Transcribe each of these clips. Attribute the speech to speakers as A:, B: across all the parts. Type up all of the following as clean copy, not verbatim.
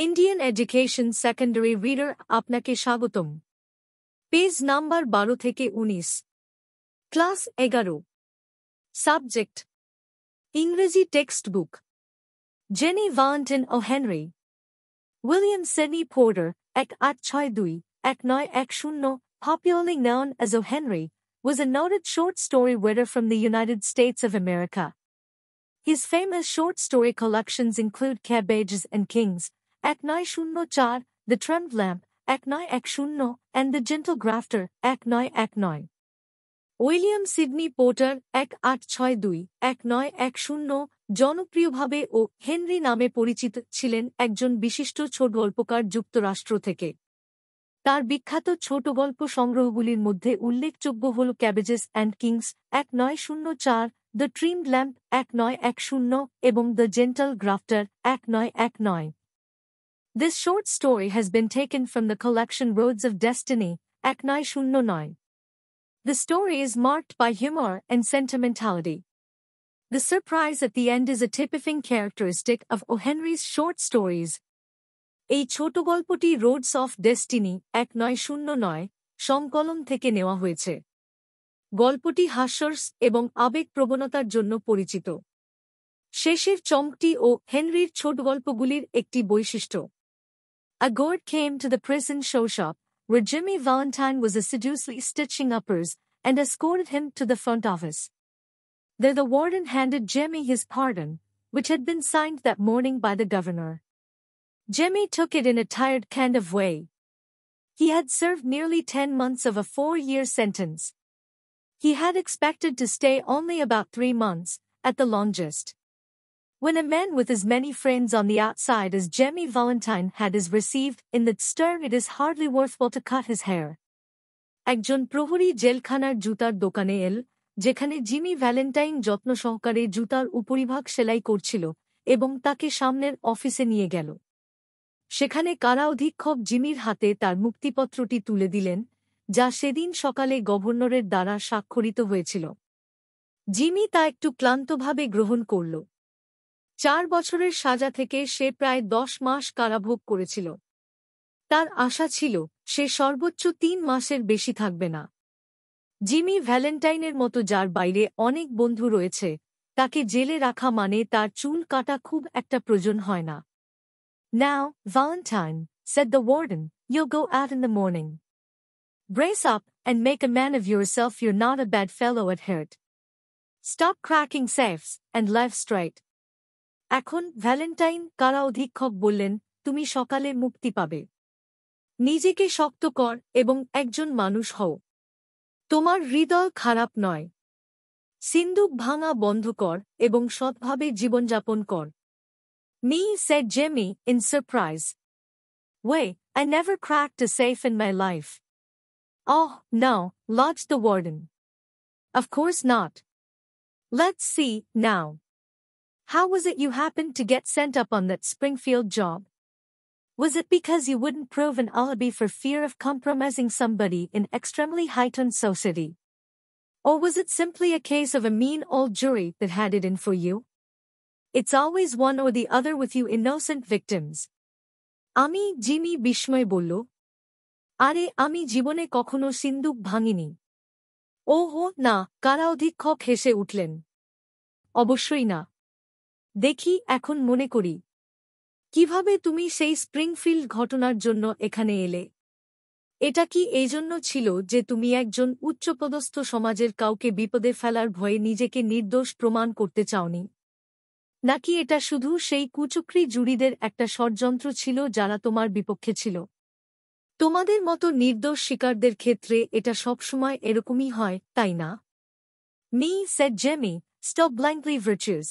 A: Indian education secondary reader আপনাকে স্বাগতম। Page number 12 থেকে 19, ক্লাস 11, সাবজেক্ট ইংরেজি textbook. Jenny Valentine O Henry William Sydney Porter 1862-1910, popularly known as O. Henry, was a noted short story writer from the United States of America. His famous short story collections include Cabbages and Kings, 1904, The Trimmed Lamp, 1910, and The Gentle Grafter, 1919. William Sydney Porter 1862-1910 জনপ্রিয়ভাবে O Henry নামে পরিচিত ছিলেন একজন বিশিষ্ট ছোটগল্পকার যুক্তরাষ্ট্র থেকে। তার বিখ্যাত ছোটগল্প সংগ্রহগুলির মধ্যে উল্লেখযোগ্য হল cabbages and kings 1904, the trimmed lamp 1910 এবং the gentle grafter 1919. This short story has been taken from the collection Roads of Destiny 1909. The story is marked by humor and sentimentality. The surprise at the end is a typifying characteristic of O. Henry's short stories. এই ছোট গল্পটি Rhodes of destiny 1909 সংকলন থেকে নেওয়া হয়েছে। গল্পটি হাস্যরস এবং আবেগপ্রবণতার জন্য পরিচিত। শেষের চমকটি ও হেনরির ছোটগল্পগুলির একটি বৈশিষ্ট্য। A guard came to the prison show shop, where Jimmy Valentine was assiduously stitching uppers, and escorted him to the front office. There the warden handed Jimmy his pardon, which had been signed that morning by the governor. Jimmy took it in a tired kind of way. He had served nearly 10 months of a 4-year sentence. He had expected to stay only about 3 months, at the longest. When a man with as many friends on the outside as Jimmy Valentine had is received in that stir, it is hardly worthwhile to cut his hair. একজন প্রহরী জেলখানার জুতার দোকানে এল, যেখানে Jimmy Valentine যত্ন সহকারে জুতার উপরিভাগ সেলাই করছিল, এবং তাকে সামনের অফিসে নিয়ে গেল। সেখানে কারা অধীক্ষক জিমির হাতে তার মুক্তিপত্রটি তুলে দিলেন, যা সেদিন সকালে গভর্নরের দ্বারা স্বাক্ষরিত হয়েছিল। জিমি তা একটু ক্লান্তভাবে গ্রহণ করল। 4 বছরের সাজা থেকে সে প্রায় 10 মাস কারাভোগ করেছিল। তার আশা ছিল সে সর্বোচ্চ 3 মাসের বেশি থাকবে না। জিমি ভ্যালেন্টাইনের মতো, যার বাইরে অনেক বন্ধু রয়েছে, তাকে জেলে রাখা মানে তার চুল কাটা খুব একটা প্রয়োজন হয় না। Now, Valentine, said the warden, you'll go out in the morning. Brace up and make a man of yourself. You're not a bad fellow at heart. Stop cracking safes and live straight. এখন Valentine, কারা অধীক্ষক বললেন, তুমি সকালে মুক্তি পাবে। নিজেকে শক্ত কর এবং একজন মানুষ হও। তোমার হৃদয় খারাপ নয়। সিন্দুক ভাঙা বন্ধ কর এবং সৎভাবে জীবনযাপন কর। Me, said Jimmy, in surprise. Wait, I never cracked a safe in my life. Oh, no, lodged the warden. Of course not. Let's see, now. How was it you happened to get sent up on that Springfield job? Was it because you wouldn't prove an alibi for fear of compromising somebody in extremely heightened society? Or was it simply a case of a mean old jury that had it in for you? It's always one or the other with you innocent victims. আমি, Jimmy বিস্ময়ে বলল, আরে আমি জীবনে কখনো সিন্দুক ভাঙিনি। ওহো না, কারা অধীক্ষক হেসে উঠলেন। অবশ্যই না। দেখি এখন মনে করি, কিভাবে তুমি সেই স্প্রিংফিল্ড ঘটনার জন্য এখানে এলে। এটা কি এই জন্য ছিল যে তুমি একজন উচ্চপদস্থ সমাজের কাউকে বিপদে ফেলার ভয়ে নিজেকে নির্দোষ প্রমাণ করতে চাওনি? নাকি এটা শুধু সেই কুচক্রী জুরিদের একটা ষড়যন্ত্র ছিল যারা তোমার বিপক্ষে ছিল? তোমাদের মতো নির্দোষ শিকারদের ক্ষেত্রে এটা সবসময় এরকমই হয়, তাই না? Me, said Jimmy, still blankly virtuous.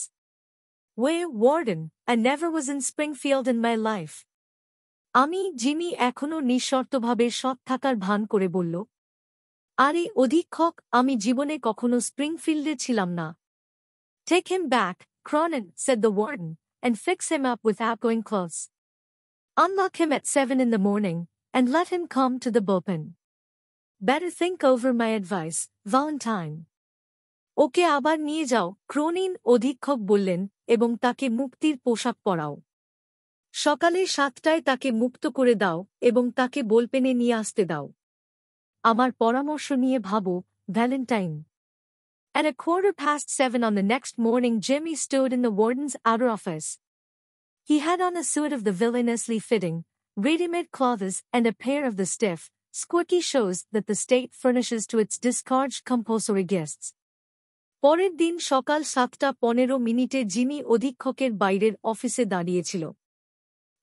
A: Where, warden, I never was in Springfield in my life. আমি, জিমি এখনও নিঃশর্তভাবে সৎ থাকার ভান করে বলল, আরে অধীক্ষক, আমি জীবনে কখনো স্প্রিংফিল্ডে ছিলাম না। Take him back, Cronin, said the warden, and fix him up with outgoing clothes. Unlock him at 7 in the morning, and let him come to the bullpen. Better think over my advice, Valentine. ওকে আবার নিয়ে যাও, Cronin, অধীক্ষক বললেন, এবং তাকে মুক্তির পোশাক পরাও। সকালে 7টায় তাকে মুক্ত করে দাও এবং তাকে বলপেনে নিয়ে আসতে দাও। আমার পরামর্শ নিয়ে ভাবো, Valentine. At 7:15 on the next morning, Jimmy stood in the warden's outer office. He had on a suit of the villainously fitting, ready-made clothes and a pair of the stiff, squeaky shoes that the state furnishes to its discharged compulsory guests. পরের দিন সকাল 7:15 Jimmy অধীক্ষকের বাইরের অফিসে দাঁড়িয়েছিল।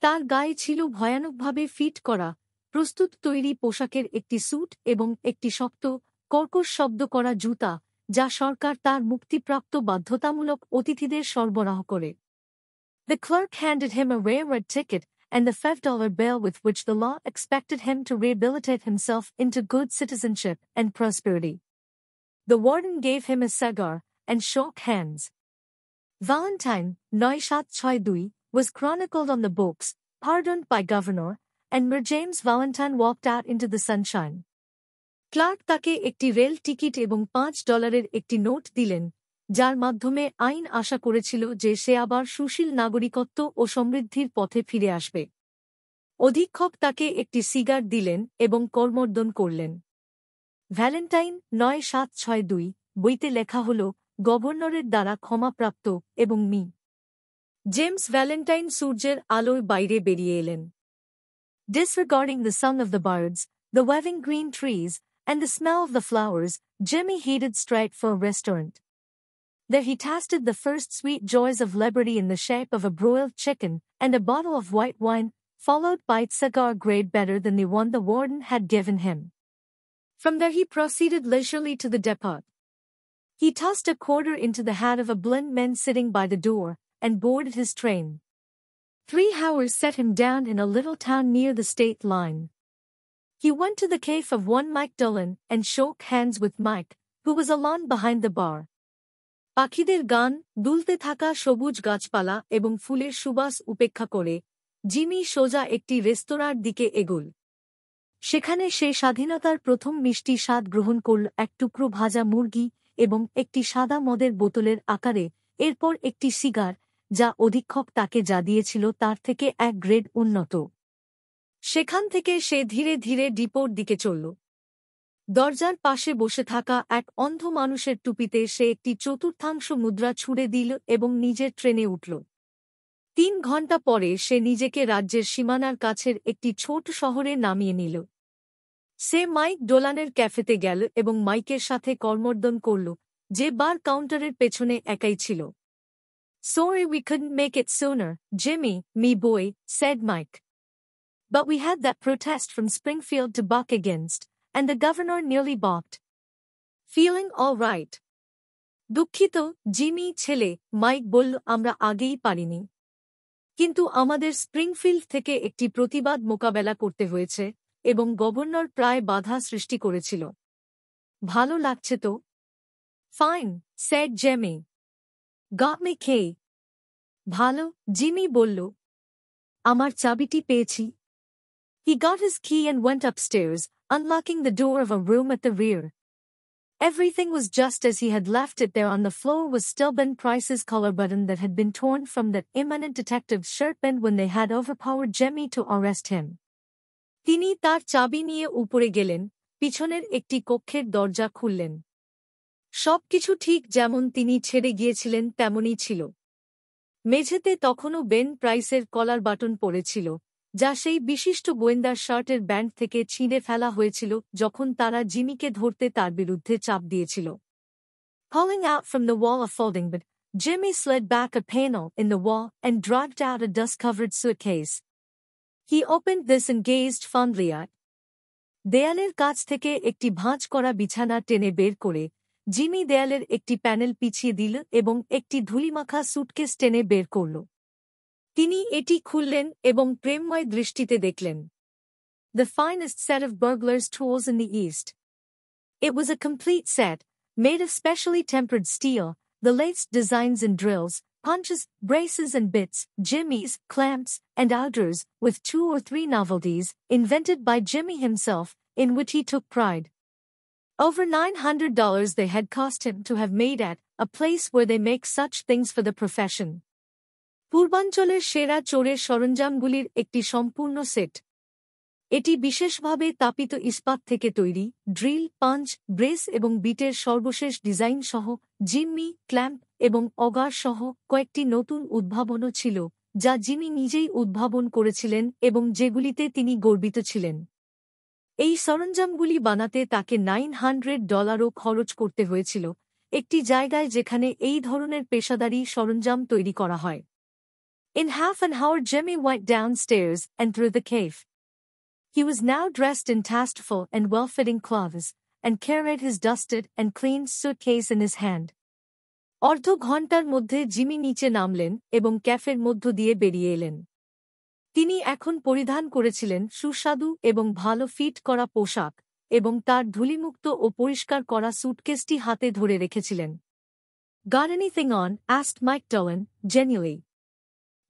A: তার গায়ে ছিল ভয়ানকভাবে fit করা, প্রস্তুত তৈরি পোশাকের একটি স্যুট এবং একটি শক্ত, কর্কশ শব্দ করা জুতা, যা সরকার তার মুক্তিপ্রাপ্ত বাধ্যতামূলক অতিথিদের সরবরাহ করে। The clerk handed him a railroad ticket and the $5 bill with which the law expected him to rehabilitate himself into good citizenship and prosperity. The warden gave him a cigar and shook hands. Valentine, 9762, was chronicled on the books, pardoned by Governor, and Mir James Valentine walked out into the sunshine. Clerk তাকে একটি rail ticket এবং $5 একটি note দিলেন, যার মাধ্যমে আইন আশা করেছিল যে সে আবার সুশীল নাগরিকত্ব ও সমৃদ্ধির পথে ফিরে আসবে। অধীক্ষক তাকে একটি সিগার দিলেন এবং করমর্দন করলেন। ভ্যালেন্টাইন 9762 বইতে লেখা হল, গভর্নরের দ্বারা ক্ষমাপ্রাপ্ত এবং মি জেমস ভ্যালেন্টাইন সূর্যের আলোয় বাইরে বেরিয়ে এলেন। Disregarding the song of the birds, the waving green trees, and the smell of the flowers, Jimmy headed straight for a restaurant. There he tasted the first sweet joys of liberty in the shape of a broiled chicken and a bottle of white wine, followed by a cigar grade better than the one the warden had given him. From there he proceeded leisurely to the depot. He tossed a quarter into the hat of a blind man sitting by the door, and boarded his train. 3 hours set him down in a little town near the state line. He went to the cafe of one Mike Dolan and shook hands with Mike, who was alone behind the bar. পাখিদের গান, দুলতে থাকা সবুজ গাছপালা এবং ফুলের সুবাস উপেক্ষা করে জিমি সোজা একটি রেস্তোরাঁর দিকে এগোল। সেখানে সে স্বাধীনতার প্রথম মিষ্টি স্বাদ গ্রহণ করল, এক টুকরো ভাজা মুরগি এবং একটি সাদা মদের বোতলের আকারে, এরপর একটি সিগার, যা অধীক্ষক তাকে যা দিয়েছিল তার থেকে 1 গ্রেড উন্নত। সেখান থেকে সে ধীরে ধীরে ডিপোর দিকে চলল। দরজার পাশে বসে থাকা এক অন্ধ মানুষের টুপিতে সে একটি চতুর্থাংশ মুদ্রা ছুঁড়ে দিল এবং নিজের ট্রেনে উঠল। 3 ঘণ্টা পরে সে নিজেকে রাজ্যের সীমানার কাছের একটি ছোট শহরে নামিয়ে নিল। সে মাইক ডোলানের ক্যাফেতে গেল এবং মাইকের সাথে করমর্দন করল, যে বার কাউন্টারের পেছনে একাই ছিল। Sorry we couldn't make it sooner, Jimmy, me boy, said Mike. But we had that protest from Springfield to buck against, and the governor nearly balked. Feeling all right? দুঃখিত, জিমি ছেলে, মাইক বলল, আমরা আগেই পারিনি। কিন্তু আমাদের Springfield থেকে একটি প্রতিবাদ মোকাবেলা করতে হয়েছে এবং গভর্নর প্রায় বাধা সৃষ্টি করেছিল। ভালো লাগছে তো? Fine, said Jimmy. Got me key? ভালো, জিমি বলল। আমার চাবিটি পেয়েছি। He got his key and went upstairs, unlocking the door of a room at the rear. Everything was just as he had left it. There on the floor was still Ben Price's collar button that had been torn from that eminent detective's shirt-band when they had overpowered Jimmy to arrest him. তিনি তার চাবি নিয়ে উপরে গেলেন, পিছনের একটি কক্ষের দরজা খুললেন। সবকিছু ঠিক যেমন তিনি ছেড়ে গিয়েছিলেন তেমনই ছিল। মেঝেতে তখনও বেন প্রাইসের কলার বাটন পড়েছিল, যা সেই বিশিষ্ট গোয়েন্দার শার্টের ব্যান্ড থেকে ছিঁড়ে ফেলা হয়েছিল যখন তারা জিমিকে ধরতে তার বিরুদ্ধে চাপ দিয়েছিল। Pulling out from the wall a folding bed, Jimmy slid back a panel in the wall and dragged out a dust-covered suitcase. He opened this and gazed fondly at. দেয়ালের কাছ থেকে একটি ভাঁজ করা বিছানা টেনে বের করে জিমি দেয়ালের একটি প্যানেল পিছিয়ে দিল এবং একটি ধুলিমাখা সুটকেস টেনে বের করল। তিনি এটি খুললেন এবং প্রেমময় দৃষ্টিতে দেখলেন। The finest set of burglar's tools in the East. It was a complete set, made of specially tempered steel, the latest designs and drills, punches, braces and bits, jimmies, clamps, and outers, with 2 or 3 novelties, invented by Jimmy himself, in which he took pride. Over $900 they had cost him to have made at a place where they make such things for the profession. পূর্বাঞ্চলের সেরা চোরের সরঞ্জামগুলির একটি সম্পূর্ণ set. এটি বিশেষভাবে তাপিত ইস্পাত থেকে তৈরি, ড্রিল, পাঞ্চ, ব্রেস এবং বিটের সর্বশেষ ডিজাইন সহ জিম্মি, ক্ল্যাম্প এবং অগার সহ কয়েকটি নতুন উদ্ভাবনও ছিল, যা জিমি নিজেই উদ্ভাবন করেছিলেন এবং যেগুলিতে তিনি গর্বিত ছিলেন। এই সরঞ্জামগুলি বানাতে তাকে $900 খরচ করতে হয়েছিল, একটি জায়গায় যেখানে এই ধরনের পেশাদারী সরঞ্জাম তৈরি করা হয়। In half an hour Jimmy went downstairs and through the cave. He was now dressed in tasteful and well-fitting clothes, and carried his dusted and cleaned suitcase in his hand. অর্ধ ঘণ্টার মধ্যে জিমি নিচে নামলেন এবং ক্যাফের মধ্য দিয়ে বেরিয়ে এলেন। তিনি এখন পরিধান করেছিলেন সুস্বাদু এবং ভালো ফিট করা পোশাক, এবং তার ধূলিমুক্ত ও পরিষ্কার করা সুটকেসটি হাতে ধরে রেখেছিলেন। Got anything on? asked Mike Dolan, genially.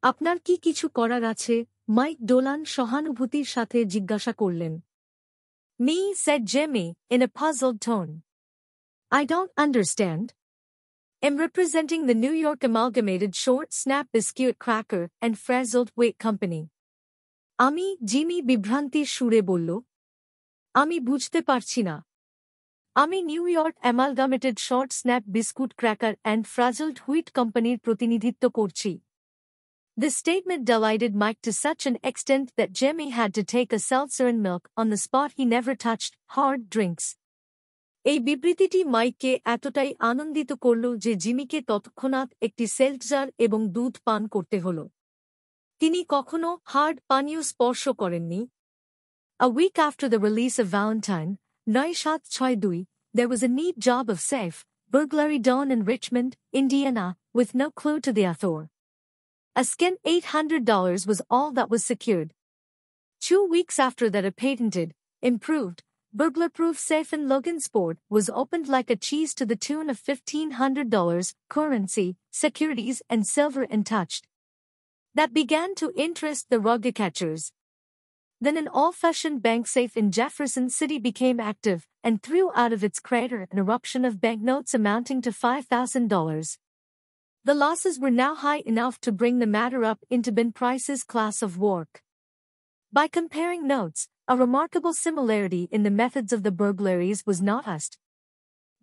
A: আপনার কি কিছু করার আছে? মাইক ডোলান সহানুভূতির সাথে জিজ্ঞাসা করলেন। Me, said Jimmy, in a puzzled tone. I don't understand. I'm representing the New York Amalgamated Short Snap Biscuit Cracker and Frazzled Wheat Company. আমি, জিমি বিভ্রান্তির সুরে বলল। আমি বুঝতে পারছি না। আমি New York Amalgamated Short Snap Biscuit Cracker and Frazzled Wheat কোম্পানির প্রতিনিধিত্ব করছি। This statement delighted Mike to such an extent that Jimmy had to take a seltzer and milk on the spot. He never touched hard drinks. এই বিবৃতিটি মাইককে এতটাই আনন্দিত করল যে জিমিকে তৎক্ষণাৎ একটি সেল্টজার এবং দুধ পান করতে হল। তিনি কখনো হার্ড পানীয় স্পর্শ করেননি। A week after the release of Valentine, 9/7/62, there was a neat job of safe burglary done in Richmond, Indiana, with no clue to the author. A skin $800 was all that was secured. 2 weeks after that, a patented, improved, burglar-proof safe in Logansport was opened like a cheese to the tune of $1,500, currency, securities and silver untouched. That began to interest the rugby catchers. Then an old-fashioned bank safe in Jefferson City became active and threw out of its crater an eruption of banknotes amounting to $5,000. The losses were now high enough to bring the matter up into Ben Price's class of work. By comparing notes, a remarkable similarity in the methods of the burglaries was noticed.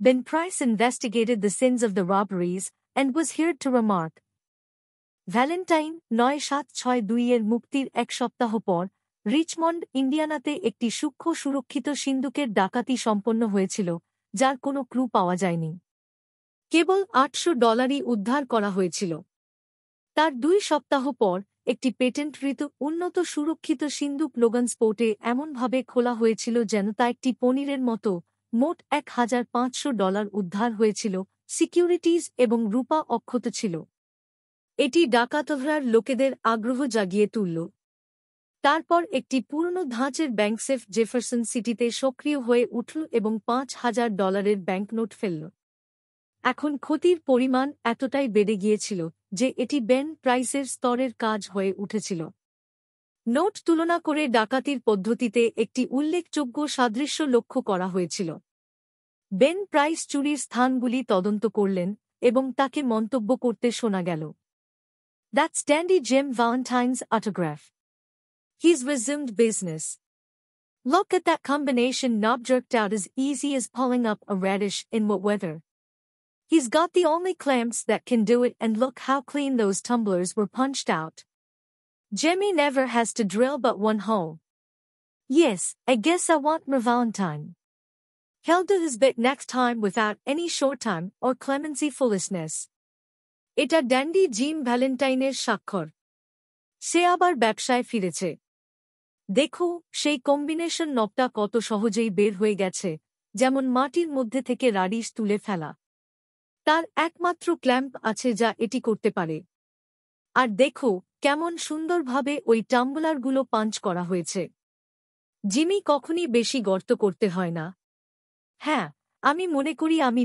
A: Ben Price investigated the sins of the robberies and was heard to remark, Valentine 9/7/62 এর মুক্তির এক সপ্তাহ পর Richmond, ইন্ডিয়ানাতে একটি সূক্ষ্ম সুরক্ষিত সিন্দুকের ডাকাতি সম্পন্ন হয়েছিল, যার কোনো ক্লু পাওয়া যায়নি। কেবল $800 উদ্ধার করা হয়েছিল। তার 2 সপ্তাহ পর একটি পেটেন্টকৃত উন্নত সুরক্ষিত সিন্দুক লোগানস্পোর্টে এমনভাবে খোলা হয়েছিল যেন তা একটি পনিরের মতো। মোট $1,500 উদ্ধার হয়েছিল, সিকিউরিটিজ এবং রূপা অক্ষত ছিল। এটি ডাকাতহরার লোকেদের আগ্রহ জাগিয়ে তুলল। তারপর একটি পুরনো ধাঁচের ব্যাংকসেফ জেফারসন সিটিতে সক্রিয় হয়ে উঠল এবং $5,000 ব্যাংকনোট ফেলল। এখন ক্ষতির পরিমাণ এতটাই বেড়ে গিয়েছিল যে এটি বেন প্রাইসের স্তরের কাজ হয়ে উঠেছিল। নোট তুলনা করে ডাকাতির পদ্ধতিতে একটি উল্লেখযোগ্য সাদৃশ্য লক্ষ্য করা হয়েছিল। বেন প্রাইস চুরির স্থানগুলি তদন্ত করলেন এবং তাকে মন্তব্য করতে শোনা গেল, That's dandy Jim Valentine's autograph. He's resumed business. Look at that combination knob jerked out as easy as pulling up a radish in wet weather. He's got the only clamps that can do it, and look how clean those tumblers were punched out. Jimmy never has to drill but one hole. Yes, I guess I want more Valentine. He'll do his bit next time without any short time or clemency foolishness. এটা dandy gym ভ্যালেন্টাইনের স্বাক্ষর। সে আবার ব্যবসায় ফিরেছে। দেখো, সেই combination নবটা কত সহজেই বের হয়ে গেছে, যেমন মাটির মধ্যে থেকে রাডিশ তুলে ফেলা। তার একমাত্র ক্ল্যাম্প আছে যা এটি করতে পারে। আর দেখো কেমন সুন্দরভাবে ওই টাম্বলারগুলো পাঞ্চ করা হয়েছে। জিমি কখনই বেশি গর্ত করতে হয় না। হ্যাঁ, আমি মনে করি আমি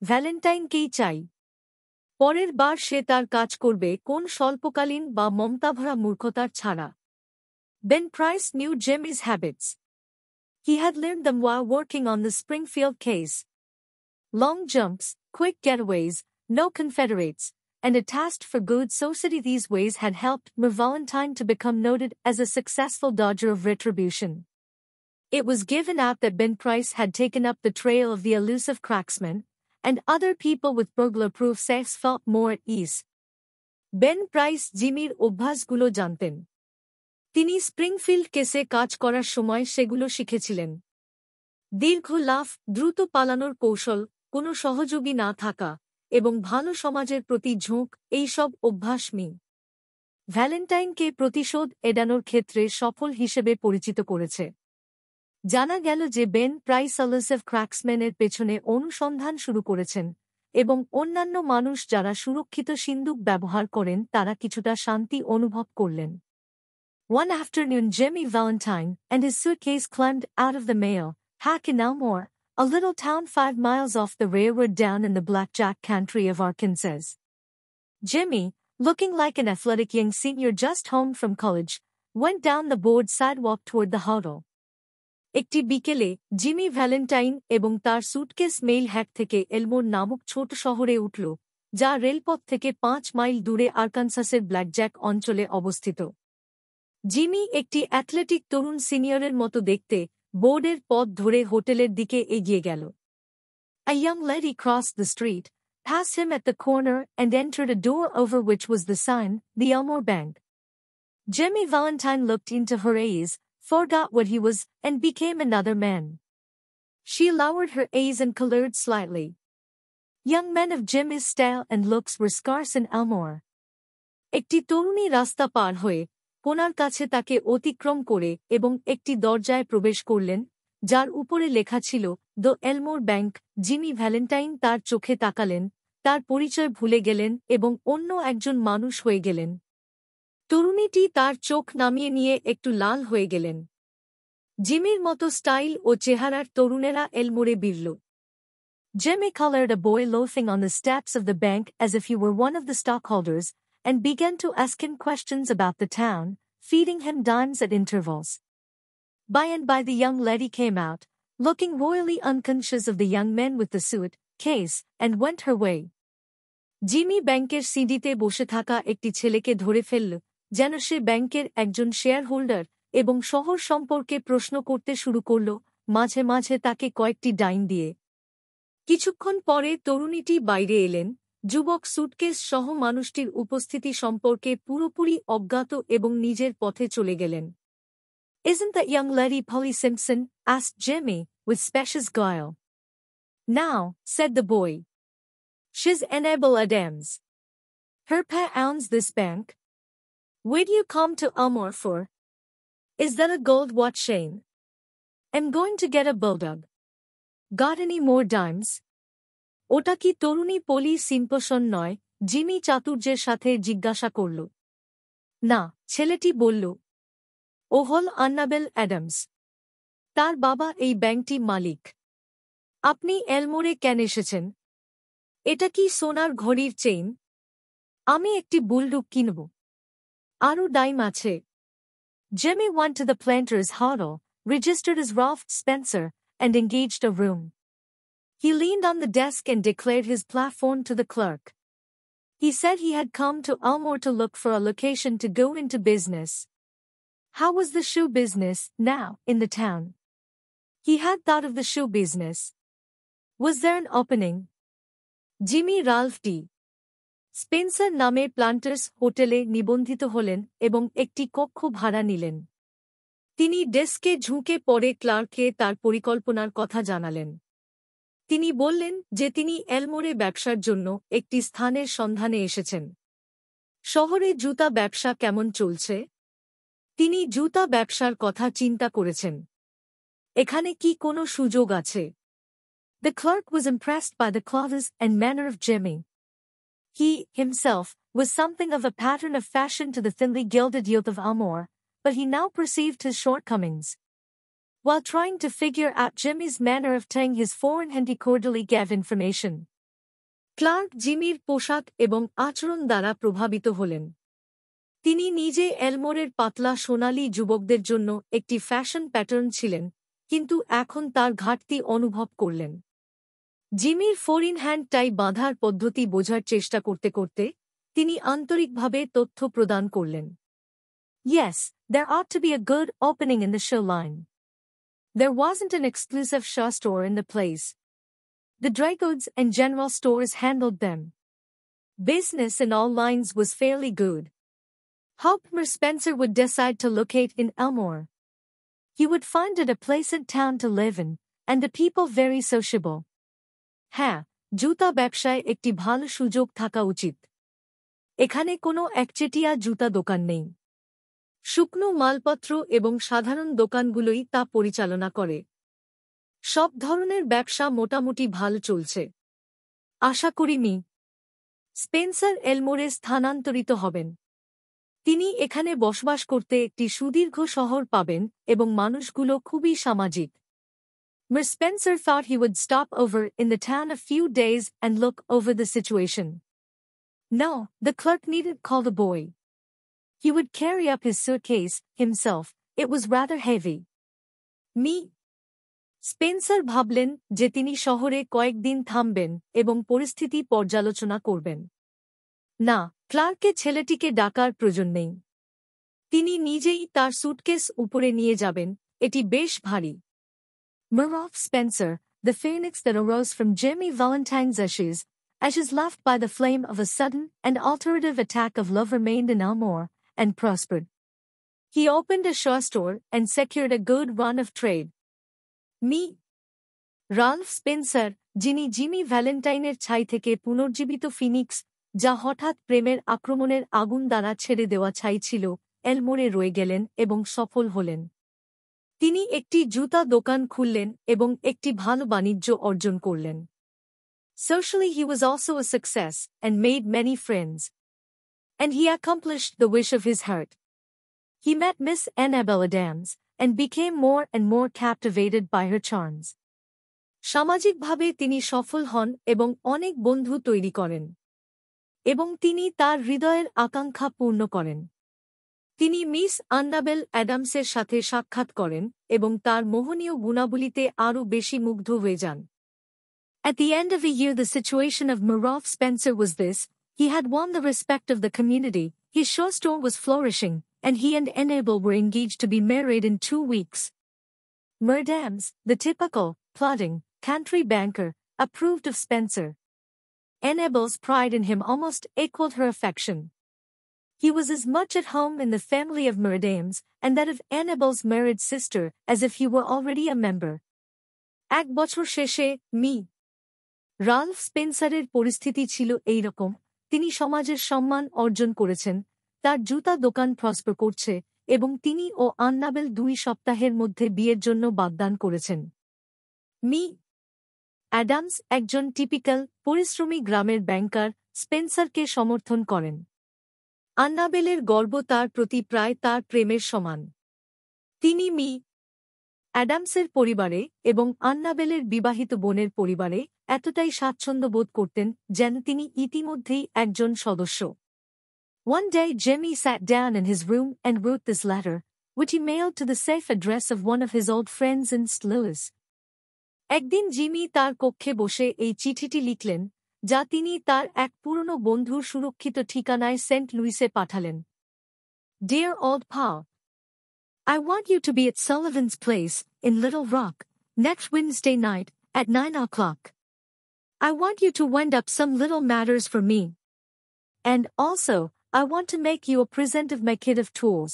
A: ভ্যালেন্টাইনকেই চাই। পরের বার সে তার কাজ করবে কোন স্বল্পকালীন বা মমতাভরা মূর্খতার ছাড়া। Ben Price knew Jimmy's habits. He had learned them while working on the Springfield case. Long jumps, quick getaways, no Confederates, and a taste for good society. These ways had helped Mer Valentine to become noted as a successful dodger of retribution. It was given out that Ben Price had taken up the trail of the elusive cracksman, and other people with burglar-proof safes felt more at ease. Ben Price জিমির অভ্যাসগুলো জানতেন। তিনি Springfield কেসে কাজ করার সময় সেগুলো শিখেছিলেন। দীর্ঘ লাফ, দ্রুত পালানোর কৌশল, কোনো সহযোগী না থাকা, এবং ভালো সমাজের প্রতি ঝোঁক, এই সব অভ্যাস মি ভ্যালেন্টাইনকে প্রতিশোধ এড়ানোর ক্ষেত্রে সফল হিসেবে পরিচিত করেছে। জানা গেল যে বেন প্রাইস এলুসিভ ক্র্যাক্সম্যানের পেছনে অনুসন্ধান শুরু করেছেন, এবং অন্যান্য মানুষ যারা সুরক্ষিত সিন্দুক ব্যবহার করেন তারা কিছুটা শান্তি অনুভব করলেন। One afternoon Jimmy Valentine and his suitcase climbed out of the mail hack in Elmore, a little town 5 miles off the railroad down in the Blackjack Country of Arkansas. Jimmy, looking like an athletic young senior just home from college, went down the board sidewalk toward the huddle. একটি বিকেলে Jimmy Valentine এবং তার suitcase mail hack থেকে এলমোর নামক ছোট শহরে উঠল, যা রেলপথ থেকে 5 মাইল দূরে আরকানসাসের ব্ল্যাকজ্যাক অঞ্চলে অবস্থিত। জিমি একটি অ্যাথলেটিক তরুণ সিনিয়রের মতো দেখতে বোর্ডের পথ ধরে হোটেলের দিকে এগিয়ে গেল। A young lady crossed the street, passed him at the corner and entered a door over which was the sign, the Elmore Bank. Jimmy Valentine looked into her eyes, forgot what he was, and became another man. She lowered her eyes and colored slightly. Young men of Jimmy's style and looks were scarce in Elmore. একটি তরুণী রাস্তা পার হয়ে কোনার কাছে তাকে অতিক্রম করে এবং একটি দরজায় প্রবেশ করলেন, যার উপরে লেখা ছিল দ্য এলমোর ব্যাংক। জিমি ভ্যালেন্টাইন তার চোখে তাকালেন, তার পরিচয় ভুলে গেলেন এবং অন্য একজন মানুষ হয়ে গেলেন। তরুণীটি তার চোখ নামিয়ে নিয়ে একটু লাল হয়ে গেলেন। জিমির মতো স্টাইল ও চেহারার তরুণেরা এলমোরে বিরল। Jimmy colored a boy loafing on the steps of the bank as if he were one of the stockholders, and began to ask him questions about the town, feeding him dimes at intervals. By and by the young lady came out, looking royally unconscious of the young men with the suit case, and went her way. Jimmy ব্যাংকের সিডিতে বসে থাকা একটি ছেলেকে ধরে ফেলল, যেন সে ব্যাংকের একজন শেয়ার হোল্ডার, এবং শহর সম্পর্কে প্রশ্ন করতে শুরু করল, মাঝে মাঝে তাকে কয়েকটি ডাইন দিয়ে। কিছুক্ষণ পরে তরুণীটি বাইরে এলেন, যুবক সুটকেস সহ মানুষটির উপস্থিতি সম্পর্কে পুরোপুরি অজ্ঞাত এবং নিজের পথে চলে গেলেন। Isn't that young lady Polly Simpson? Asked Jimmy, with specious guile. Now, said the boy. She's Annabel Adams. Her pa owns this bank. Where do you come to Elmore for? Is that a gold watch chain? I'm going to get a bulldog. Got any more dimes? ওটা কি তরুণী পলি Simpson নয়? Jimmy চাতুর্যের সাথে জিজ্ঞাসা করল। না, ছেলেটি বলল। ও হল আন্নাবেল অ্যাডামস। তার বাবা এই ব্যাংকটি মালিক। আপনি এলমোরে কেন এসেছেন? এটা কি সোনার ঘড়ির চেইন? আমি একটি বুলডগ কিনব। আরও ডাইম আছে। Jimmy went to the planter's huddle, registered as Ralph Spencer, and engaged a room. He leaned on the desk and declared his platform to the clerk. He said he had come to Elmore to look for a location to go into business. How was the shoe business, now, in the town? He had thought of the shoe business. Was there an opening? Jimmy Ralph D. Spencer নামে planters হোটেলে নিবন্ধিত হলেন এবং একটি কক্ষ ভাড়া নিলেন। তিনি ডেস্কে ঝুঁকে পড়ে ক্লার্ককে তার পরিকল্পনার কথা জানালেন। তিনি বললেন যে তিনি এলমোরে ব্যবসার জন্য একটি স্থানের সন্ধানে এসেছেন। শহরে জুতা ব্যবসা কেমন চলছে? তিনি জুতা ব্যবসার কথা চিন্তা করেছেন। এখানে কি কোনো সুযোগ আছে? The clerk was impressed by the clothes and manner of Jimmy. He, himself, was something of a pattern of fashion to the thinly gilded youth of Elmore, but he now perceived his shortcomings. While trying to figure out Jimmy's manner of telling his foreign hand he cordially gave information. Clerk জিমির পোশাক এবং আচরণ দ্বারা প্রভাবিত হলেন। তিনি নিজে এলমোরের পাতলা সোনালী যুবকদের জন্য একটি ফ্যাশন প্যাটার্ন ছিলেন, কিন্তু এখন তার ঘাটতি অনুভব করলেন। জিমির ফোর ইন হ্যান্ড টাই বাঁধার পদ্ধতি বোঝার চেষ্টা করতে করতে তিনি আন্তরিকভাবে তথ্য প্রদান করলেন। Yes, there ought to be a good opening in the show line. There wasn't an exclusive show store in the place. The dry goods and general stores handled them. Business in all lines was fairly good. Hoped Mer Spencer would decide to locate in Elmore. He would find it a pleasant town to live in, and the people very sociable. হ্যাঁ, জুতা ব্যবসায় একটি ভালো সুযোগ থাকা উচিত। এখানে কোনো একচেটিয়া জুতা দোকান নেই। শুকনো মালপত্র এবং সাধারণ দোকানগুলোই তা পরিচালনা করে। সব ধরনের ব্যবসা মোটামুটি ভালো চলছে। আশা করি মি স্পেন্সার এলমোরে স্থানান্তরিত হবেন। তিনি এখানে বসবাস করতে একটি সুদীর্ঘ শহর পাবেন এবং মানুষগুলো খুবই সামাজিক। Mer Spencer thought he would stop over in the town a few days and look over the situation. No, the clerk needn't call the boy. He would carry up his suitcase himself. It was rather heavy. Me? Spencer ভাবলেন যে তিনি শহরে কয়েকদিন থামবেন এবং পরিস্থিতি পর্যালোচনা করবেন। না, ক্লার্কে ছেলেটিকে ডাকার প্রয়োজন নেই। তিনি নিজেই তার সুটকেস উপরে নিয়ে যাবেন, এটি বেশ ভারী। Merolf Spencer, the phoenix that arose from Jimmy Valentine's ashes left by the flame of a sudden and alterative attack of love remained in Elmore, and prospered. He opened a shoe store and secured a good run of trade. Me? Ralph Spencer, যিনি Jimmy ভ্যালেন্টাইনের ছাই থেকে পুনর্জীবিত Phoenix, যা হঠাৎ প্রেমের আক্রমণের আগুন দ্বারা ছেড়ে দেওয়া ছাই ছিল, এলমোরে রয়ে গেলেন এবং সফল হলেন। তিনি একটি জুতা দোকান খুললেন এবং একটি ভালো বাণিজ্য অর্জন করলেন। Socially he was also a success and made many friends. And he accomplished the wish of his heart. He met Miss Annabel Adams and became more and more captivated by her charms. সামাজিকভাবে তিনি সফল হন এবং অনেক বন্ধু তৈরি করেন। এবং তিনি তার হৃদয়ের আকাঙ্ক্ষা পূর্ণ করেন। তিনি মিস আন্নাবেল অ্যাডামসের সাথে সাক্ষাৎ করেন এবং তার মোহনীয় গুণাবলীতে আরও বেশি মুগ্ধ হয়ে যান। At the end of a year the situation of Merolf Spencer was this: he had won the respect of the community, his shoe store was flourishing, and he and Annabel were engaged to be married in 2 weeks. Merdams, the typical, plodding, country banker, approved of Spencer. Annabel's pride in him almost equaled her affection. He was as much at home in the family of Merdams and that of Annabel's married sister as if he were already a member. এক বছর শেষে me Ralph স্পেন্সারের পরিস্থিতি ছিল এই রকম, তিনি সমাজের সম্মান অর্জন করেছেন, তার জুতা দোকান প্রসপার করছে এবং তিনি ও আন্নাবেল 2 সপ্তাহের মধ্যে বিয়ের জন্য বাগদান করেছেন। মি অ্যাডামস একজন টিপিক্যাল, পরিশ্রমী গ্রামের ব্যাংকার, স্পেন্সারকে সমর্থন করেন। আন্নাবেলের গর্ব তার প্রতি প্রায় তার প্রেমের সমান। তিনি মি অ্যাডামসের পরিবারে এবং আন্নাবেলের বিবাহিত বোনের পরিবারে এতটাই স্বাচ্ছন্দ্য বোধ করতেন যেন তিনি ইতিমধ্যেই একজন সদস্য। One day Jimmy sat down in his room and wrote this letter, which he mailed to the safe address of one of his old friends in St. Louis. একদিন জিমি তার কক্ষে বসে এই চিঠিটি লিখলেন, যা তিনি তার এক পুরনো বন্ধুর সুরক্ষিত ঠিকানায় সেন্ট লুইসে পাঠালেন। Dear old pal, I want you to be at Sullivan's place in Little Rock next Wednesday night at 9 o'clock. I want you to wind up some little matters for me. And also, I want to make you a present of my kit of tools.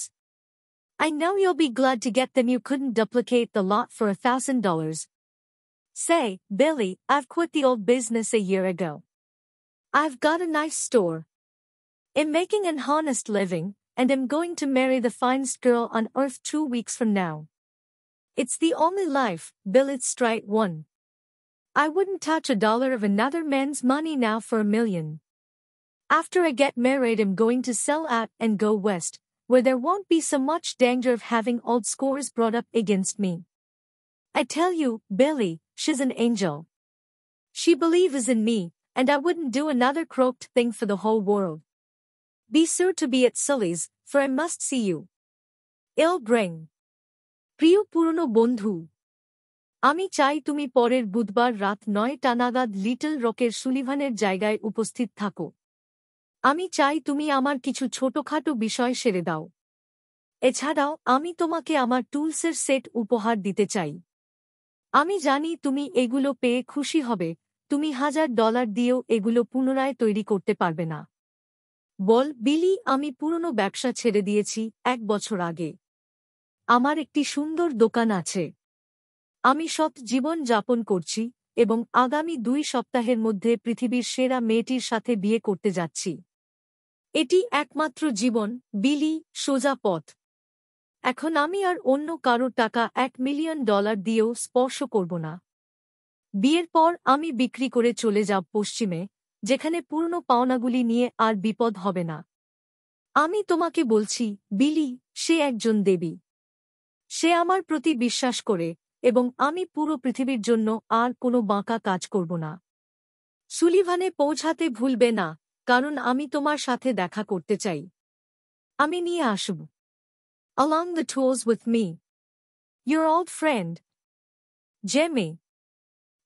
A: I know you'll be glad to get them. You couldn't duplicate the lot for $1,000. Say, Billy, I've quit the old business a year ago. I've got a nice store. I'm making an honest living, and I'm going to marry the finest girl on earth 2 weeks from now. It's the only life, Bill. It's straight one. I wouldn't touch $1 of another man's money now for $1 million. After I get married, I'm going to sell out and go west, where there won't be so much danger of having old scores brought up against me. I tell you, Billy, she's an angel. She believes in me, and I wouldn't do another croaked thing for the whole world. Be sure to be at Sully's, for I must see you. I'll bring. প্রিয় পুরনো বন্ধু, আমি চাই তুমি পরের বুধবার রাত 9টা নাগাদ লিটল রকের সুলিভানের জায়গায় উপস্থিত থাকো। আমি চাই তুমি আমার কিছু ছোটখাটো বিষয় সেরে দাও। এছাড়াও আমি তোমাকে আমার টুলসের সেট উপহার দিতে চাই। আমি জানি তুমি এগুলো পেয়ে খুশি হবে, তুমি $1000 দিয়েও এগুলো পুনরায় তৈরি করতে পারবে না। বল বিলি, আমি পুরনো ব্যবসা ছেড়ে দিয়েছি 1 বছর আগে। আমার একটি সুন্দর দোকান আছে। আমি সৎ জীবন যাপন করছি এবং আগামী 2 সপ্তাহের মধ্যে পৃথিবীর সেরা মেয়েটির সাথে বিয়ে করতে যাচ্ছি। এটি একমাত্র জীবন, বিলি, সোজা পথ। এখন আমি আর অন্য কারো টাকা $1 মিলিয়ন দিয়েও স্পর্শ করব না। বিয়ের পর আমি বিক্রি করে চলে যাব পশ্চিমে, যেখানে পুরনো পাওনাগুলি নিয়ে আর বিপদ হবে না। আমি তোমাকে বলছি, বিলি, সে একজন দেবী। সে আমার প্রতি বিশ্বাস করে এবং আমি পুরো পৃথিবীর জন্য আর কোনো বাঁকা কাজ করব না। সুলিভানে পৌঁছাতে ভুলবে না, কারণ আমি তোমার সাথে দেখা করতে চাই। আমি নিয়ে আসব। Along the tours with me. Your old friend. Jimmy.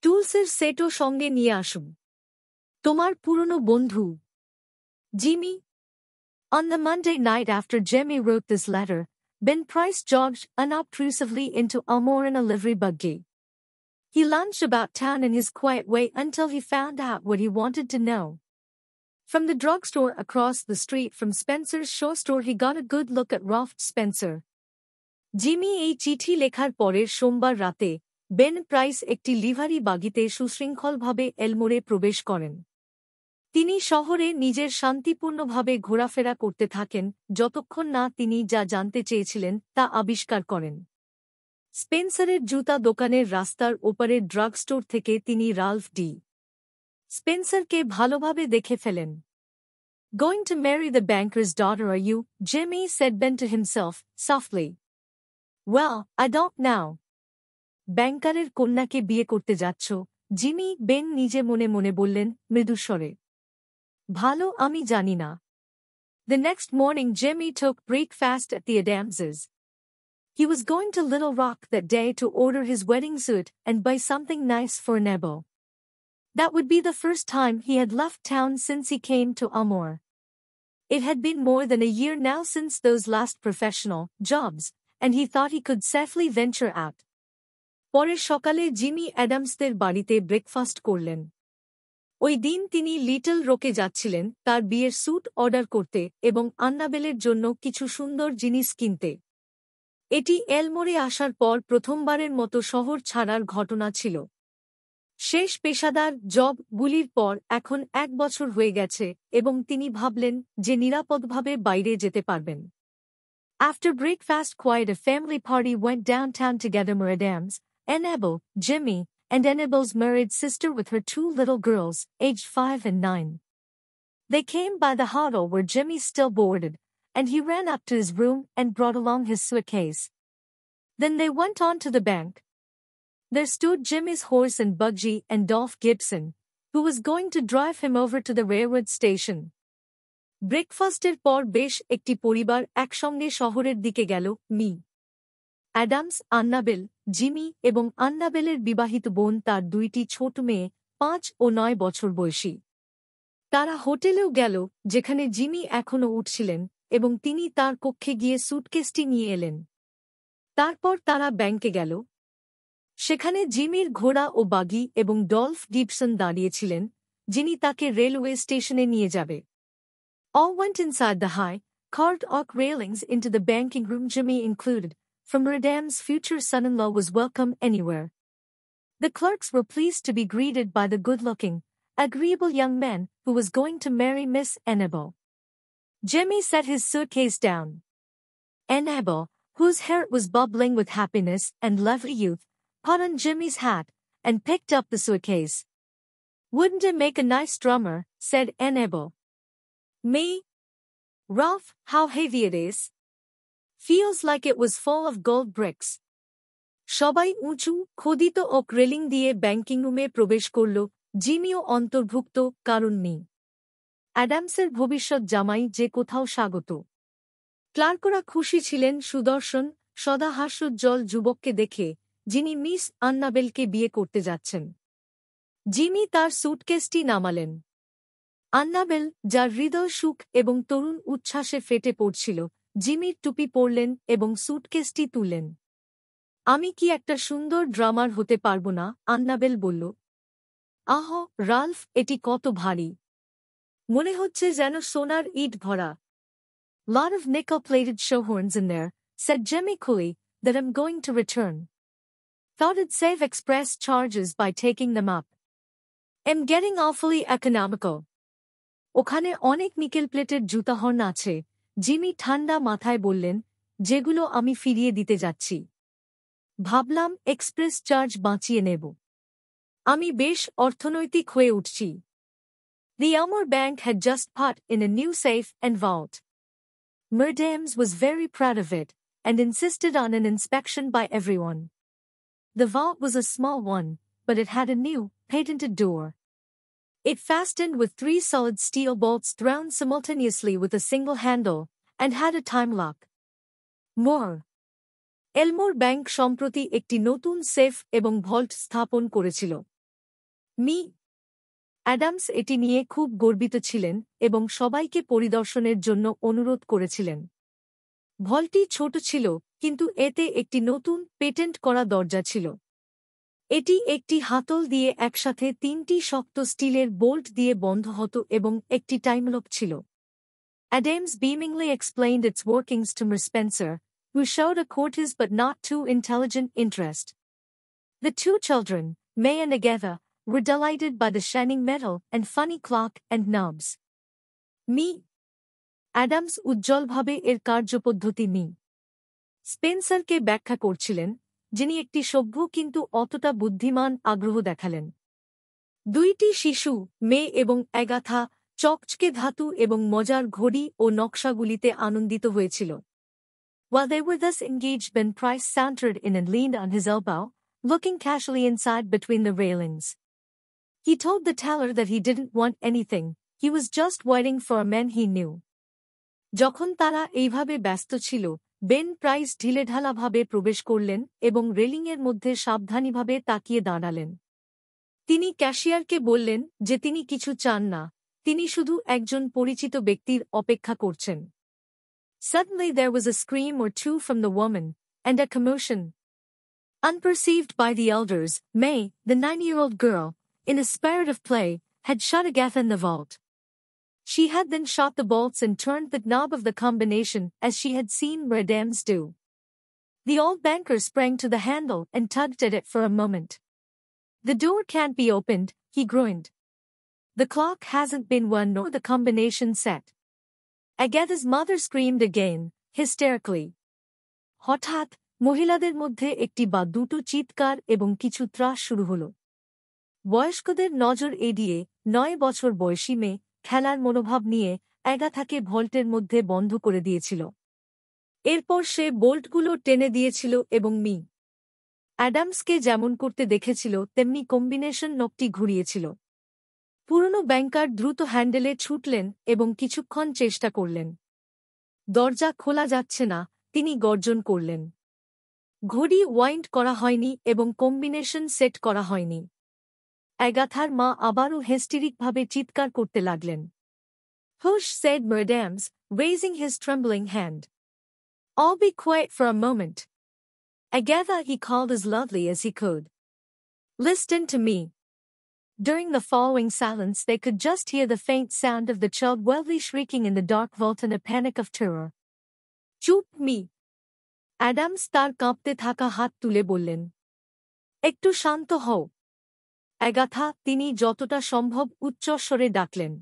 A: টুলসের সেটও সঙ্গে নিয়ে আসুন। তোমার পুরনো বন্ধু Jimmy. On the Monday night after Jemmy wrote this letter, Ben Price jogged unobtrusively into Elmore in a livery buggy. He lounged about town in his quiet way until he found out what he wanted to know. From the drugstore across the street from Spencer's shoe store he got a good look at Ralph Spencer. Jimmy এই চিঠি লেখার পরের সোমবার রাতে Ben price একটি লিভারি বাগিতে সুশৃঙ্খলভাবে এলমোরে প্রবেশ করেন। তিনি শহরে নিজের শান্তিপূর্ণভাবে ঘোরাফেরা করতে থাকেন যতক্ষণ না তিনি যা জানতে চেয়েছিলেন তা আবিষ্কার করেন। স্পেন্সারের জুতা দোকানের রাস্তার ওপারের ড্রাগ স্টোর থেকে তিনি রাল্ফ ডি স্পেন্সারকে ভালোভাবে দেখে ফেলেন। Going to marry the banker's daughter, are you? Jimmy said Ben to himself, softly. Well, I don't know. ব্যাংকারের কন্যাকে বিয়ে করতে যাচ্ছ, জিমি, বেন নিজে মনে মনে বললেন মৃদুস্বরে। ভালো, আমি জানি না। The next morning Jimmy took breakfast at the Adamses. He was going to Little Rock that day to order his wedding suit and buy something nice for Nebo. That would be the first time he had left town since he came to Elmore. It had been more than a year now since those last professional jobs, and he thought he could safely venture out. পরের সকালে Jimmy অ্যাডামসদের বাড়িতে breakfast করলেন। ওই দিন তিনি little রোকে যাচ্ছিলেন তার বিয়ের স্যুট অর্ডার করতে এবং আন্নাবেলের জন্য কিছু সুন্দর জিনিস কিনতে। এটি এলমোরে আসার পর প্রথমবারের মতো শহর ছাড়ার ঘটনা ছিল। শেষ পেশাদার জবগুলির পর এখন 1 বছর হয়ে গেছে এবং তিনি ভাবলেন যে নিরাপদভাবে বাইরে যেতে পারবেন। After breakfast, quite a family party went downtown together. Adams, Annabelle, Jimmy, and Annabelle's married sister with her 2 little girls, aged 5 and 9. They came by the hotel where Jimmy still boarded, and he ran up to his room and brought along his suitcase. Then they went on to the bank. There stood Jimmy's horse and buggy and Dolph Gibson, who was going to drive him over to the railroad station. ব্রেকফাস্টের পর বেশ একটি পরিবার একসঙ্গে শহরের দিকে গেল। Me Adams, আন্নাবেল, Jimmy এবং আন্নাবেলের বিবাহিত বোন তার 2টি ছোট মেয়ে 5 ও 9 বছর বয়সী। তারা হোটেলেও গেল যেখানে জিমি এখনও উঠছিলেন এবং তিনি তার কক্ষে গিয়ে সুটকেসটি নিয়ে এলেন। তারপর তারা ব্যাংকে গেল। সেখানে জিমির ঘোড়া ও বাগি এবং ডলফ গিবসন দাঁড়িয়েছিলেন, যিনি তাকে রেলওয়ে স্টেশনে নিয়ে যাবে। All went inside the high, carved oak railings into the banking room. Jimmy included, from Redam's future son-in-law, was welcome anywhere. The clerks were pleased to be greeted by the good-looking, agreeable young man who was going to marry Miss Annabelle. Jimmy set his suitcase down. Annabelle, whose hair was bubbling with happiness and lovely youth, put on Jimmy's hat and picked up the suitcase. Wouldn't it make a nice drummer? Said Annabelle. Me? Ralph, how heavy it is. Feels like it was full of gold bricks. সবাই উঁচু খোদিত okay railing দিয়ে banking রুমে প্রবেশ করল, জিমিও অন্তর্ভুক্ত, কারণ নেই। অ্যাডামসের ভবিষ্যৎ জামাই যে কোথাও স্বাগত। ক্লার্করা খুশি ছিলেন সুদর্শন, সদা হাস্যোজ্জ্বল যুবককে দেখে, যিনি মিস আন্নাবেলকে বিয়ে করতে যাচ্ছেন। জিমি তার সুটকেসটি নামালেন। আন্নাবেল, যার হৃদয় সুখ এবং তরুণ উচ্ছ্বাসে ফেটে পড়ছিল, জিমির টুপি পরলেন এবং সুটকেসটি তুললেন। আমি কি একটা সুন্দর ড্রামার হতে পারব না? আন্নাবেল বলল। আহ, রাল্ফ, এটি কত ভারী। মনে হচ্ছে যেন সোনার ইট ভরা। Lot of nickel-plated shoehorns in there, said Jimmy coolly, that I'm going to return. Thought I'd save express charges by taking them up. I'm getting awfully economical. ওখানে অনেক নিকেল প্লেটের জুতাহর্ন আছে, জিমি ঠান্ডা মাথায় বললেন, যেগুলো আমি ফিরিয়ে দিতে যাচ্ছি। ভাবলাম এক্সপ্রেস চার্জ বাঁচিয়ে নেব। আমি বেশ অর্থনৈতিক হয়ে উঠছি। The Elmore Bank had just put in a new safe and vault. Murdames was very proud of it, and insisted on an inspection by everyone. The vault was a small one, but it had a new, patented door. It fastened with 3 solid steel bolts thrown simultaneously with a single handle, and had a time lock. More. এলমোর bank সম্প্রতি একটি নতুন safe এবং vault স্থাপন করেছিল। Me. Adams এটি নিয়ে খুব গর্বিত ছিলেন এবং সবাইকে পরিদর্শনের জন্য অনুরোধ করেছিলেন। ভল্টটি ছোট ছিল, কিন্তু এতে একটি নতুন, পেটেন্ট করা দরজা ছিল। এটি একটি হাতল দিয়ে একসাথে 3টি শক্ত স্টিলের বোল্ট দিয়ে বন্ধ হতো এবং একটি টাইমলক ছিল। Adams beamingly explained its workings to Miss Spencer, who showed a courteous but not too intelligent interest. The 2 children, May and Agatha, were delighted by the shining metal and funny clock and knobs. Mr. Adams উজ্জ্বলভাবে এর কার্যপদ্ধতি me. স্পেন্সারকে ব্যাখ্যা করছিলেন, যিনি একটি সভ্য কিন্তু অতটা বুদ্ধিমান আগ্রহ দেখালেন। 2টি শিশু, মে এবং অ্যাগাথা, চকচকে ধাতু এবং মজার ঘড়ি ও নকশাগুলিতে আনন্দিত হয়েছিল। While they were thus engaged, Ben Price sauntered in and leaned on his elbow, looking casually inside between the railings. He told the teller that he didn't want anything, he was just waiting for a man he knew. যখন তারা এইভাবে ব্যস্ত ছিল, Ben price ঢিলেঢালাভাবে প্রবেশ করলেন এবং রেলিংয়ের মধ্যে সাবধানীভাবে তাকিয়ে দাঁড়ালেন। তিনি ক্যাশিয়ারকে বললেন যে তিনি কিছু চান না, তিনি শুধু একজন পরিচিত ব্যক্তির অপেক্ষা করছেন। Suddenly there was a scream or two from the woman, and a commotion. Unperceived by the elders, May, the 9-year-old girl, in a spirit of play, had shut Agatha in the vault. She had then shot the bolts and turned the knob of the combination as she had seen Murdames do. The old banker sprang to the handle and tugged at it for a moment. The door can't be opened, he groaned. The clock hasn't been won nor the combination set. Agatha's mother screamed again, hysterically. হঠাৎ মহিলাদের মধ্যে একটি বা দুটো চিৎকার এবং কিছু ত্রাস শুরু হল। বয়স্কদের নজর এড়িয়ে 9 বছর বয়সী মেয়ে খেলার মনোভাব নিয়ে অ্যাগাথাকে ভল্টের মধ্যে বন্ধ করে দিয়েছিল। এরপর সে বোল্টগুলো টেনে দিয়েছিল এবং মি. অ্যাডামসকে যেমন করতে দেখেছিল তেমনি কম্বিনেশন নবটি ঘুরিয়েছিল। পুরনো ব্যাংকার দ্রুত হ্যান্ডেলে ছুটলেন এবং কিছুক্ষণ চেষ্টা করলেন। দরজা খোলা যাচ্ছে না, তিনি গর্জন করলেন। ঘড়ি ওয়াইন্ড করা হয়নি এবং কম্বিনেশন সেট করা হয়নি। অ্যাগাথার মা আবারও হিস্টেরিকভাবে চিৎকার করতে লাগলেন। Hush, said Murdames, raising his trembling hand. All be quiet for a moment. Agatha, he called as loudly as he could. Listen to me. During the following silence they could just hear the faint sound of the child wildly shrieking in the dark vault in a panic of terror. চুপ me. Adams তার কাঁপতে থাকা হাত তুলে বললেন, একটু শান্ত হও। Agatha, তিনি যতটা সম্ভব উচ্চস্বরে ডাকলেন।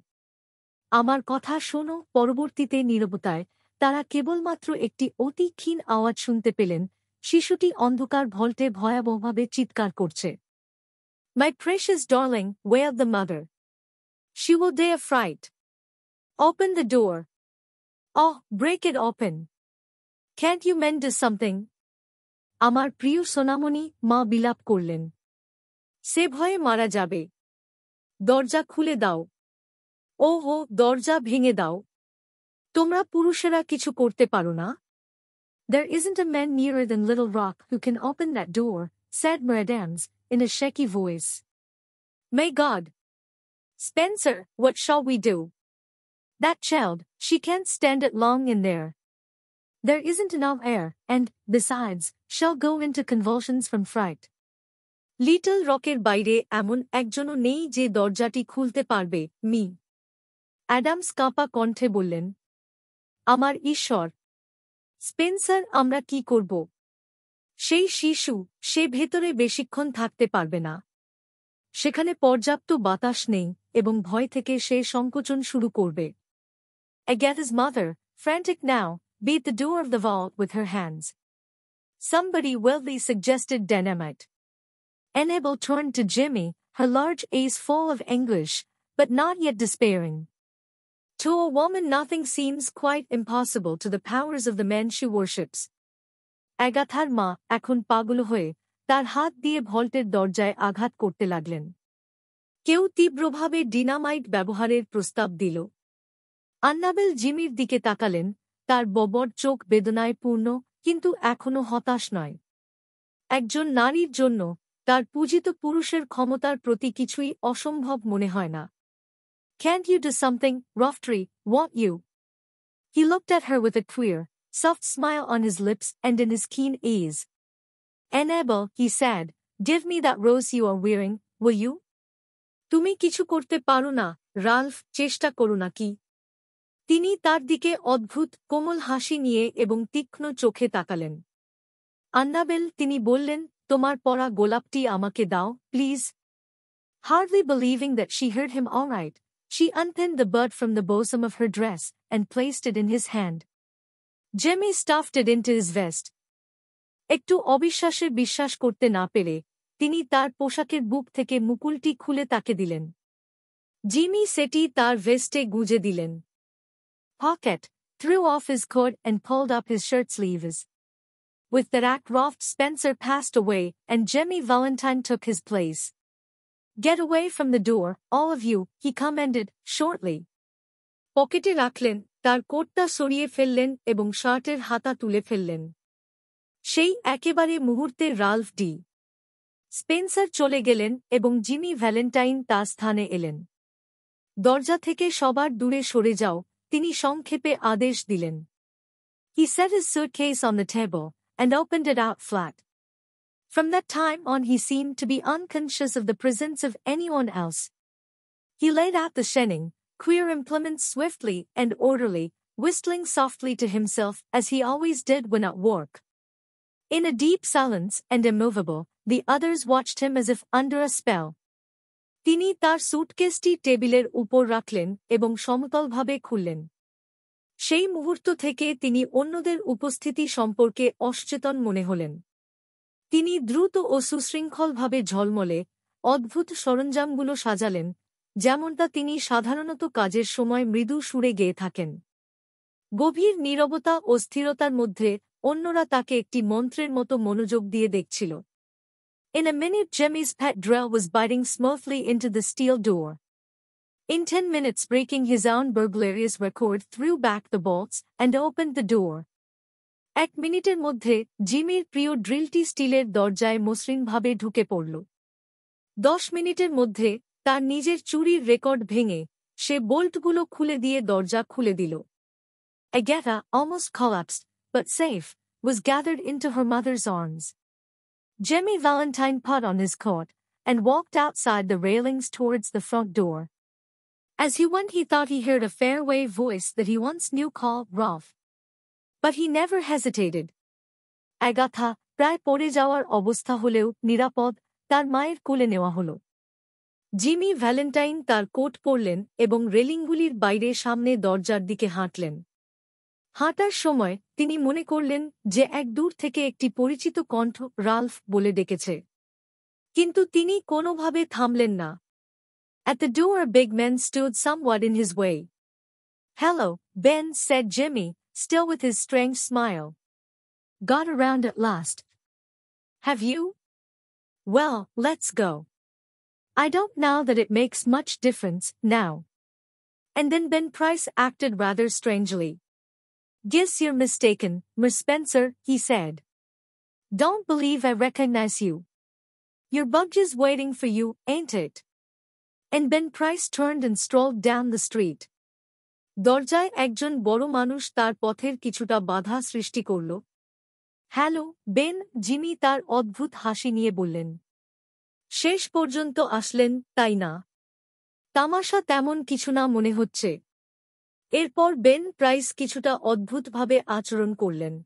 A: আমার কথা শোনো। পরবর্তীতে নীরবতায় তারা কেবলমাত্র একটি অতি ক্ষীণ আওয়াজ শুনতে পেলেন, শিশুটি অন্ধকার ভল্টে ভয়াবহভাবে চিৎকার করছে। My precious darling, wailed the mother. She will die of fright. Open the door. Oh, break it open. Can't you men do something? আমার প্রিয় সোনামণি, মা বিলাপ করলেন। সে ভয়ে মারা যাবে। দরজা খুলে দাও। ওহো, দরজা ভেঙে দাও। তোমরা পুরুষেরা কিছু করতে পারো না? There isn't a man nearer than Little Rock who can open that door, said Murdames, in a shaky voice. May God Spencer, what shall we do? That child, she can't stand it long in there. There isn't enough air, and, besides, she'll go into convulsions from fright. Little রকের বাইরে এমন একজনও নেই যে দরজাটি খুলতে পারবে, me. Adams কাঁপা কণ্ঠে বললেন। আমার ঈশ্বর! স্পেন্সার, আমরা কি করব? সেই শিশু, সে ভেতরে বেশিক্ষণ থাকতে পারবে না। সেখানে পর্যাপ্ত বাতাস নেই এবং ভয় থেকে সে সংকোচন শুরু করবে। Agatha's mother, frantic now, beat the door of the vault with her hands. Somebody wildly suggested dynamite. Annabel turned to Jimmy, her large eyes full of anguish, but not yet despairing. To a woman nothing seems quite impossible to the powers of the men she worships. Agathaর মা এখন পাগল হয়ে তার হাত দিয়ে ভল্টের দরজায় আঘাত করতে লাগলেন। কেউ তীব্রভাবে ডিনামাইট ব্যবহারের প্রস্তাব দিল। আন্নাবেল জিমির দিকে তাকালেন, তার ববর চোখ বেদনায় পূর্ণ, কিন্তু এখনও হতাশ নয়। একজন নারীর জন্য তার পূজিত পুরুষের ক্ষমতার প্রতি কিছুই অসম্ভব মনে হয় না। Can't you do something, Roftry, won't you? He looked at her with a queer, soft smile on his lips and in his keen eyes. Annabel, he said, give me that rose you are wearing, will you? তুমি কিছু করতে পারো না, Ralph, চেষ্টা করো না কি? তিনি তার দিকে অদ্ভুত কোমল হাসি নিয়ে এবং তীক্ষ্ণ চোখে তাকালেন। আন্নাবেল, তিনি বললেন, তোমার পরা গোলাপটি আমাকে দাও, please. Hardly believing that she heard him all right, she unpinned the bud from the bosom of her dress and placed it in his hand. Jimmy stuffed it into his vest. একটু অবিশ্বাসে বিশ্বাস করতে না পেরে তিনি তার পোশাকের বুক থেকে মুকুলটি খুলে তাকে দিলেন। জিমি সেটি তার ভেস্টে গুজে দিলেন। Pocket threw off his coat and pulled up his shirt sleeves. With that act, Rolf Spencer passed away, and Jimmy Valentine took his place. Get away from the door, all of you, he commanded, shortly. পকেটে রাখলেন, তার কোটটা সরিয়ে ফেললেন এবং শার্টের হাতা তুলে ফেললেন। সেই একেবারে মুহূর্তে রাল্ফ ডি স্পেন্সার চলে গেলেন এবং জিমি ভ্যালেন্টাইন তার স্থানে এলেন। দরজা থেকে সবার দূরে সরে যাও, তিনি সংক্ষেপে আদেশ দিলেন। He set his suitcase on the table and opened it out flat. From that time on he seemed to be unconscious of the presence of anyone else. He laid out the shenning, queer implements swiftly and orderly, whistling softly to himself as he always did when at work. In a deep silence and immovable, the others watched him as if under a spell. তিনি তার সুটকেসটি টেবিলের উপর রাখলেন এবং সমতলভাবে খুললেন। সেই মুহূর্ত থেকে তিনি অন্যদের উপস্থিতি সম্পর্কে অসচেতন মনে হলেন। তিনি দ্রুত ও সুশৃঙ্খলভাবে ঝলমলে, অদ্ভুত সরঞ্জামগুলো সাজালেন, যেমনটা তিনি সাধারণত কাজের সময় মৃদু সুরে গেয়ে থাকেন। গভীর নীরবতা ও স্থিরতার মধ্যে অন্যরা তাকে একটি মন্ত্রের মতো মনোযোগ দিয়ে দেখছিল। In a minute Jimmy's pet drill was biting smoothly into the steel door. In 10 minutes breaking his own burglarious record threw back the bolts and opened the door. 1 মিনিটের মধ্যে জিমির প্রিয় ড্রিলটি স্টিলের দরজায় মসৃণভাবে ঢুকে পড়ল। 10 মিনিটের মধ্যে তার নিজের চুরির রেকর্ড ভেঙে সে বোল্টগুলো খুলে দিয়ে দরজা খুলে দিল। Agatha, almost collapsed, but safe, was gathered into her mother's arms. Jimmy Valentine put on his coat and walked outside the railings towards the front door. As he went he thought he heard a faraway voice that he once knew call Rolf. But he never hesitated. Agatha, প্রায় পড়ে যাওয়ার অবস্থা হলেও নিরাপদ, তার মায়ের কোলে নেওয়া হল। জিমি ভ্যালেন্টাইন তার কোট পরলেন এবং রেলিংগুলির বাইরে সামনে দরজার দিকে হাঁটলেন। হাঁটার সময় তিনি মনে করলেন যে এক দূর থেকে একটি পরিচিত কণ্ঠ রাল্ফ বলে ডেকেছে। কিন্তু তিনি কোনোভাবে থামলেন না। At the door a big man stood somewhat in his way. Hello, Ben, said Jimmy, still with his strange smile. Got around at last. Have you? Well, let's go. I don't know that it makes much difference, now. And then Ben Price acted rather strangely. Guess you're mistaken, Miss Spencer, he said. Don't believe I recognize you. Your buggy's waiting for you, ain't it? And Ben Price turned and strolled down the street. দরজায় একজন বড় মানুষ তার পথের কিছুটা বাধা সৃষ্টি করল। হ্যালো, বেন, জিমি তার অদ্ভুত হাসি নিয়ে বললেন। শেষ পর্যন্ত আসলেন, তাই না? তামাশা তেমন কিছু না মনে হচ্ছে। এরপর বেন প্রাইস কিছুটা অদ্ভুতভাবে আচরণ করলেন।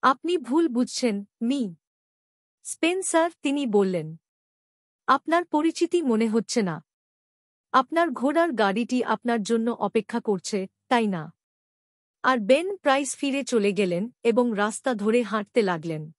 A: আপনি ভুল বুঝছেন, মি স্পেন্সার, তিনি বললেন। আপনার পরিচিতি মনে হচ্ছে না। আপনার ঘোড়ার গাড়িটি আপনার জন্য অপেক্ষা করছে, তাই না? আর বেন প্রাইস ফিরে চলে গেলেন এবং রাস্তা ধরে হাঁটতে লাগলেন।